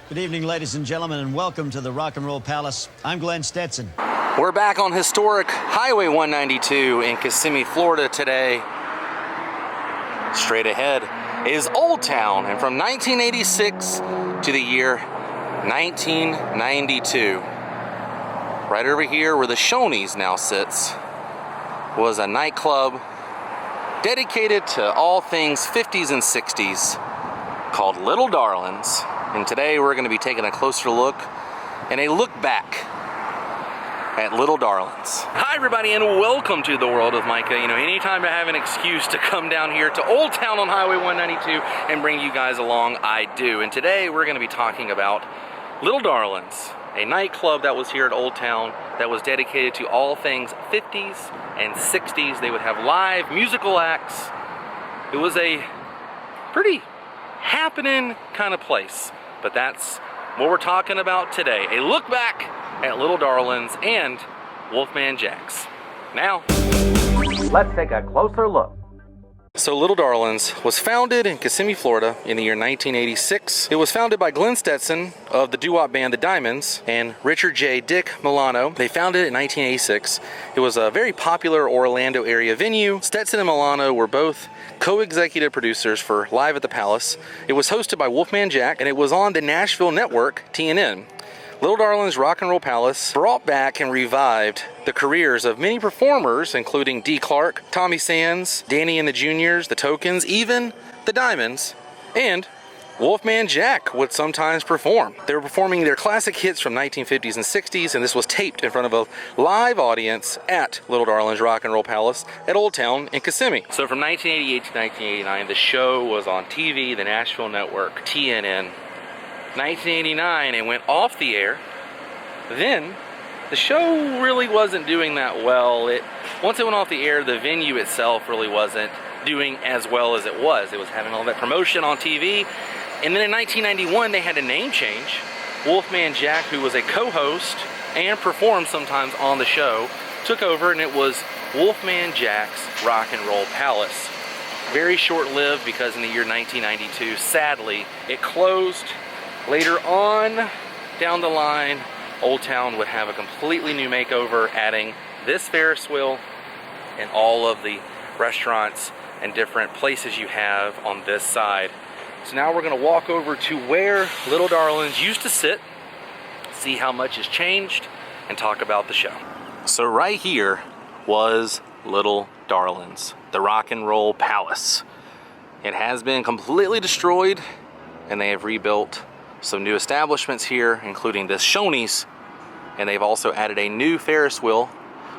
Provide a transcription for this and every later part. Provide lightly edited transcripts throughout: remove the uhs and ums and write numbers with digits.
Good evening, ladies and gentlemen, and welcome to the Rock and Roll Palace. I'm Glenn Stetson. We're back on historic Highway 192 in Kissimmee, Florida today. Straight ahead is Old Town, and from 1986 to the year 1992. Right over here where the Shoney's now sits was a nightclub dedicated to all things 50s and 60s called Little Darlin's. And today we're going to be taking a closer look and a look back at Little Darlin's. Hi everybody, and welcome to the world of Micah. You know, anytime I have an excuse to come down here to Old Town on Highway 192 and bring you guys along, I do. And today we're going to be talking about Little Darlin's, a nightclub that was here at Old Town that was dedicated to all things 50s and 60s. They would have live musical acts. It was a pretty happening kind of place. But that's what we're talking about today. A look back at Little Darlin's and Wolfman Jack's. Now, let's take a closer look. So Little Darlin's was founded in Kissimmee, Florida in the year 1986. It was founded by Glenn Stetson of the doo-wop band The Diamonds and Richard J. Dick Milano. They founded it in 1986. It was a very popular Orlando area venue. Stetson and Milano were both co-executive producers for Live at the Palace. It was hosted by Wolfman Jack, and it was on the Nashville network, TNN. Little Darlin's Rock and Roll Palace brought back and revived the careers of many performers, including Dee Clark, Tommy Sands, Danny and the Juniors, the Tokens, even the Diamonds, and Wolfman Jack would sometimes perform. They were performing their classic hits from 1950s and 60s, and this was taped in front of a live audience at Little Darlin's Rock and Roll Palace at Old Town in Kissimmee. So from 1988 to 1989, the show was on TV, the Nashville network, TNN. 1989, it went off the air. Then the show really wasn't doing that well. Once it went off the air, the venue itself really wasn't doing as well as it was. It was having all that promotion on TV. And then in 1991, they had a name change. Wolfman Jack, who was a co-host and performed sometimes on the show, took over, and it was Wolfman Jack's Rock and Roll Palace. Very short-lived, because in the year 1992, sadly, it closed. Later on, down the line, Old Town would have a completely new makeover, adding this Ferris wheel and all of the restaurants and different places you have on this side. So now we're going to walk over to where Little Darlin's used to sit, see how much has changed, and talk about the show. So right here was Little Darlin's, the Rock and Roll Palace. It has been completely destroyed, and they have rebuilt some new establishments here, including this Shoney's, and they've also added a new Ferris wheel.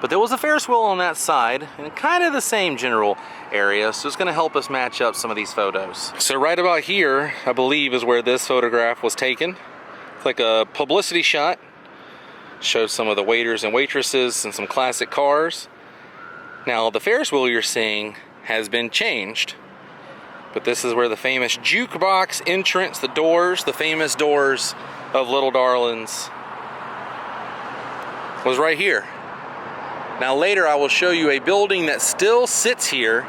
But there was a Ferris wheel on that side in kind of the same general area, so it's going to help us match up some of these photos. So right about here, I believe, is where this photograph was taken. It's like a publicity shot. Shows some of the waiters and waitresses and some classic cars. Now, the Ferris wheel you're seeing has been changed. But this is where the famous jukebox entrance, the doors, the famous doors of Little Darlin's, was right here. Now later I will show you a building that still sits here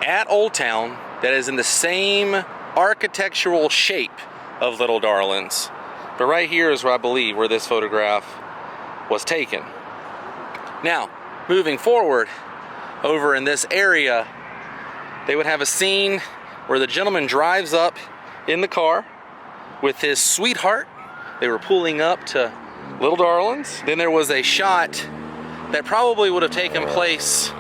at Old Town that is in the same architectural shape of Little Darlin's. But right here is where I believe where this photograph was taken. Now, moving forward, over in this area, they would have a scene where the gentleman drives up in the car with his sweetheart. They were pulling up to Little Darlin's. Then there was a shot that probably would have taken place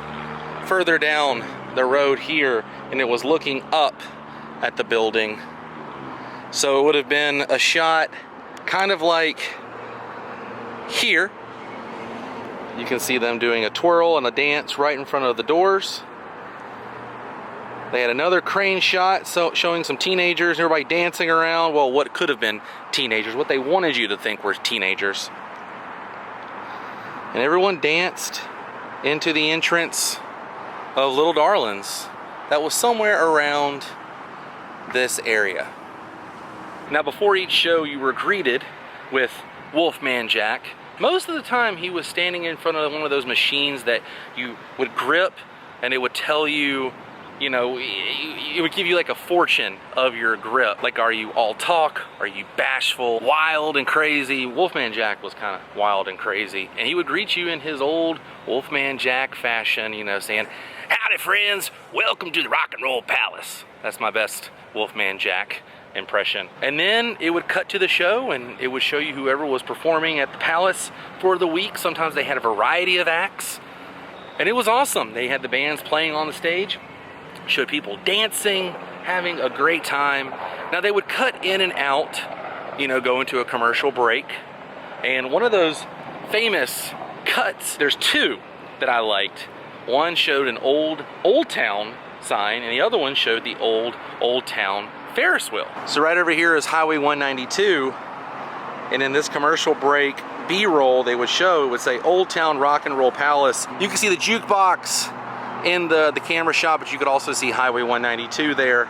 further down the road here, and it was looking up at the building. So it would have been a shot kind of like here. You can see them doing a twirl and a dance right in front of the doors. They had another crane shot showing some teenagers, everybody dancing around. Well, what could have been teenagers, what they wanted you to think were teenagers. And everyone danced into the entrance of Little Darlin's. That was somewhere around this area. Now, before each show, you were greeted with Wolfman Jack. Most of the time, he was standing in front of one of those machines that you would grip, and it would tell you You know, it would give you like a fortune of your grip. Like, are you all talk? Are you bashful, wild and crazy? Wolfman Jack was kind of wild and crazy. And he would greet you in his old Wolfman Jack fashion, you know, saying, "Howdy friends, welcome to the Rock and Roll Palace." That's my best Wolfman Jack impression. And then it would cut to the show, and it would show you whoever was performing at the palace for the week. Sometimes they had a variety of acts, and it was awesome. They had the bands playing on the stage, showed people dancing, having a great time. Now they would cut in and out, you know, go into a commercial break. And one of those famous cuts, there's two that I liked. One showed an old Town sign, and the other one showed the old Town Ferris wheel. So right over here is Highway 192, and in this commercial break B-roll they would show, it would say Old Town Rock and Roll Palace. You can see the jukebox in the camera shot, but you could also see Highway 192 there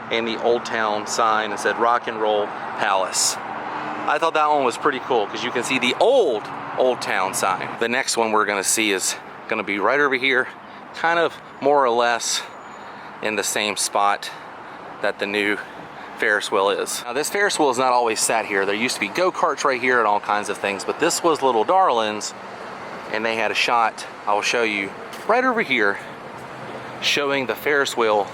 and the Old Town sign that said Rock and Roll Palace. I thought that one was pretty cool because you can see the old Town sign. The next one we're gonna see is gonna be right over here, kind of more or less in the same spot that the new Ferris wheel is. Now this Ferris wheel is not always sat here. There used to be go-karts right here and all kinds of things, but this was Little Darlin's, and they had a shot, I will show you, right over here, showing the Ferris wheel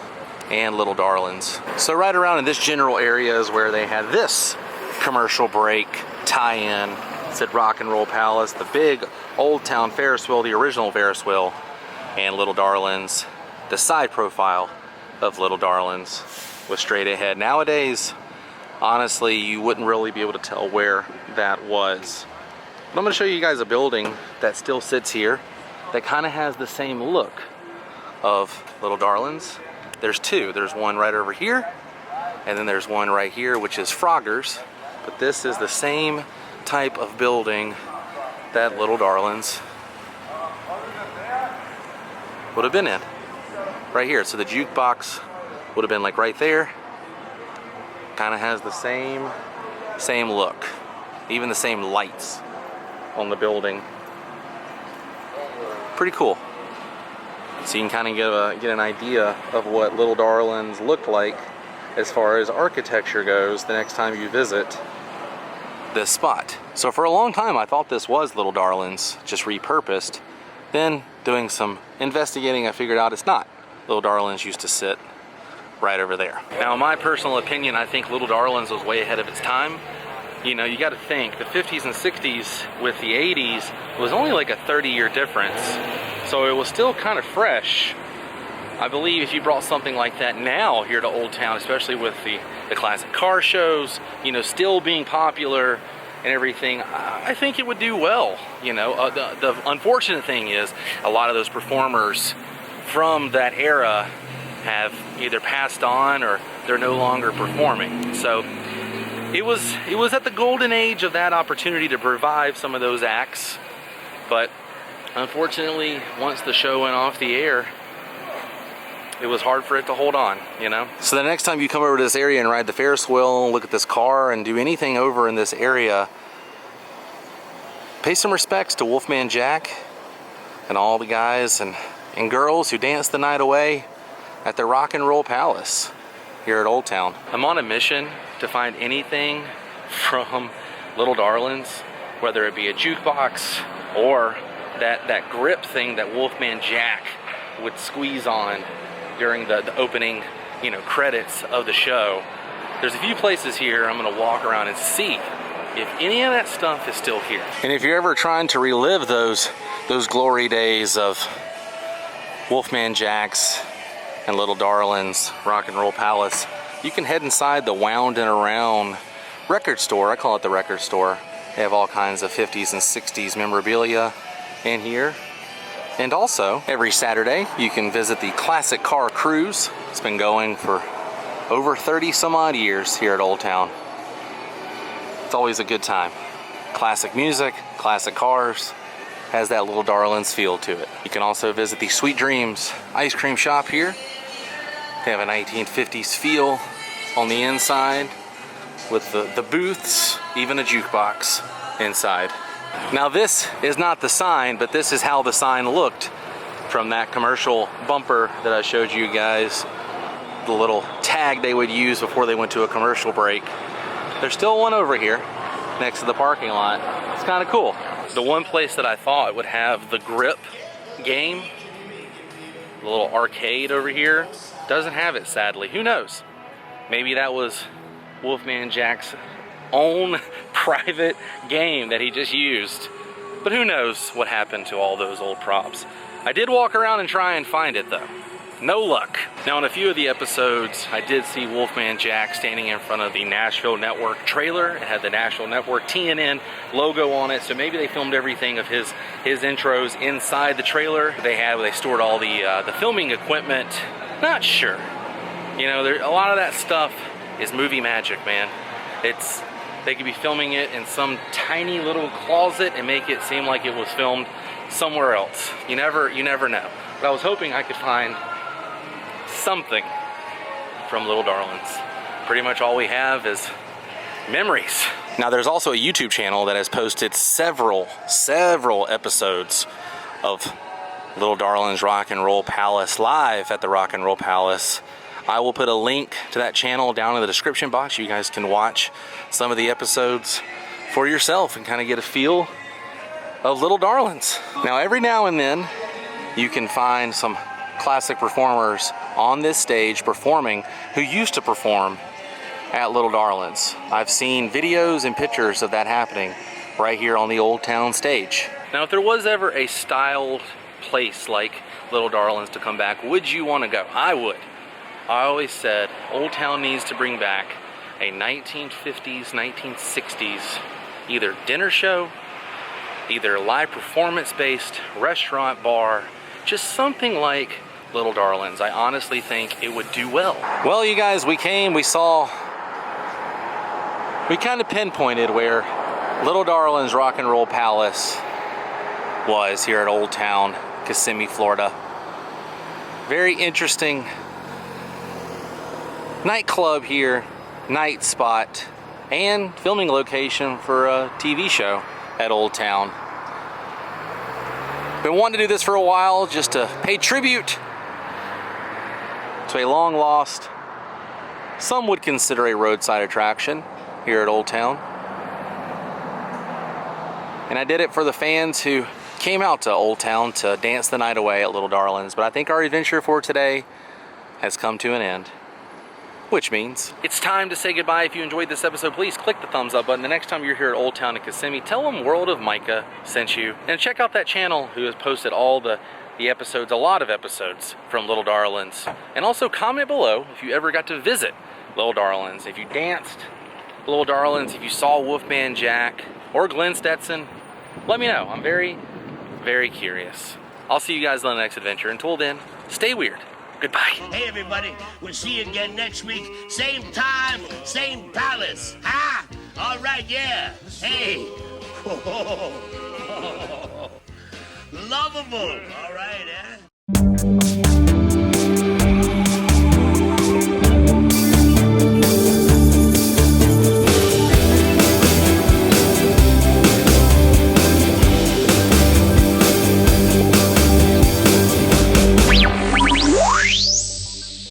and Little Darlin's. So right around in this general area is where they had this commercial break tie-in. It said Rock and Roll Palace, the big Old Town Ferris wheel, the original Ferris wheel, and Little Darlin's, the side profile of Little Darlin's was straight ahead. Nowadays, honestly, you wouldn't really be able to tell where that was. But I'm gonna show you guys a building that still sits here that kind of has the same look of Little Darlin's. There's two. There's one right over here, and then there's one right here, which is Frogger's. But this is the same type of building that Little Darlin's would have been in. Right here. So the jukebox would have been like right there. Kind of has the same look. Even the same lights on the building. Pretty cool. So you can kind of get an idea of what Little Darlin's looked like as far as architecture goes the next time you visit this spot. So for a long time I thought this was Little Darlin's, just repurposed. Then doing some investigating, I figured out it's not. Little Darlin's used to sit right over there. Now in my personal opinion, I think Little Darlin's was way ahead of its time. You know, you got to think, the 50s and 60s with the 80s was only like a 30-year difference. So it was still kind of fresh. I believe if you brought something like that now here to Old Town, especially with the classic car shows, you know, still being popular and everything, I think it would do well. You know, the unfortunate thing is a lot of those performers from that era have either passed on or they're no longer performing. So it was at the golden age of that opportunity to revive some of those acts, but unfortunately once the show went off the air, it was hard for it to hold on, you know. So the next time you come over to this area and ride the Ferris wheel, look at this car and do anything over in this area, pay some respects to Wolfman Jack and all the guys and girls who danced the night away at the Rock and Roll Palace here at Old Town. I'm on a mission to find anything from Little Darlin's, whether it be a jukebox or that grip thing that Wolfman Jack would squeeze on during the opening, you know, credits of the show. There's a few places here I'm gonna walk around and see if any of that stuff is still here. And if you're ever trying to relive those glory days of Wolfman Jack's and Little Darlin's Rock and Roll Palace, you can head inside the Wound and Around record store. I call it the record store. They have all kinds of 50s and 60s memorabilia in here. And also, every Saturday, you can visit the Classic Car Cruise. It's been going for over 30 some odd years here at Old Town. It's always a good time. Classic music, classic cars, has that Little Darlin's feel to it. You can also visit the Sweet Dreams ice cream shop here. They have a 1950s feel on the inside with the booths, even a jukebox inside. Now this is not the sign, but this is how the sign looked from that commercial bumper that I showed you guys, the little tag they would use before they went to a commercial break. There's still one over here next to the parking lot. It's kind of cool. The one place that I thought would have the grip game, the little arcade over here, doesn't have it, sadly. Who knows? Maybe that was Wolfman Jack's own private game that he just used. But who knows what happened to all those old props. I did walk around and try and find it though. No luck. Now in a few of the episodes, I did see Wolfman Jack standing in front of the Nashville Network trailer. It had the Nashville Network TNN logo on it, so maybe they filmed everything of his intros inside the trailer. They stored all the filming equipment. Not sure. You know, a lot of that stuff is movie magic, man. They could be filming it in some tiny little closet and make it seem like it was filmed somewhere else. You never know. But I was hoping I could find something from Little Darlins. Pretty much all we have is memories. Now there's also a YouTube channel that has posted several episodes of Little Darlin's Rock and Roll Palace live at the Rock and Roll Palace. I will put a link to that channel down in the description box. You guys can watch some of the episodes for yourself and kind of get a feel of Little Darlins. Now every now and then you can find some classic performers on this stage performing who used to perform at Little Darlins. I've seen videos and pictures of that happening right here on the Old Town stage. Now if there was ever a styled place like Little Darlins to come back, would you want to go? I would. I always said Old Town needs to bring back a 1950s, 1960s either dinner show, either live performance-based restaurant bar, just something like Little Darlins. I honestly think it would do well. Well, you guys, we came, we saw, we kind of pinpointed where Little Darlins Rock and Roll Palace was here at Old Town, Kissimmee, Florida. Very interesting nightclub here, night spot, and filming location for a TV show at Old Town. Been wanting to do this for a while just to pay tribute to a long lost, some would consider a roadside attraction here at Old Town. And I did it for the fans who came out to Old Town to dance the night away at Little Darlins. But I think our adventure for today has come to an end. Which means it's time to say goodbye. If you enjoyed this episode, please click the thumbs up button. The next time you're here at Old Town in Kissimmee, tell them World of Micah sent you. And check out that channel who has posted all the episodes, a lot of episodes from Little Darlins. And also comment below if you ever got to visit Little Darlins, if you danced Little Darlins, if you saw Wolfman Jack or Glenn Stetson. Let me know. I'm very, very curious. I'll see you guys on the next adventure. Until then, stay weird. Goodbye. Hey, everybody. We'll see you again next week. Same time, same palace. Ha! All right, yeah. Hey. Lovable. All right, eh?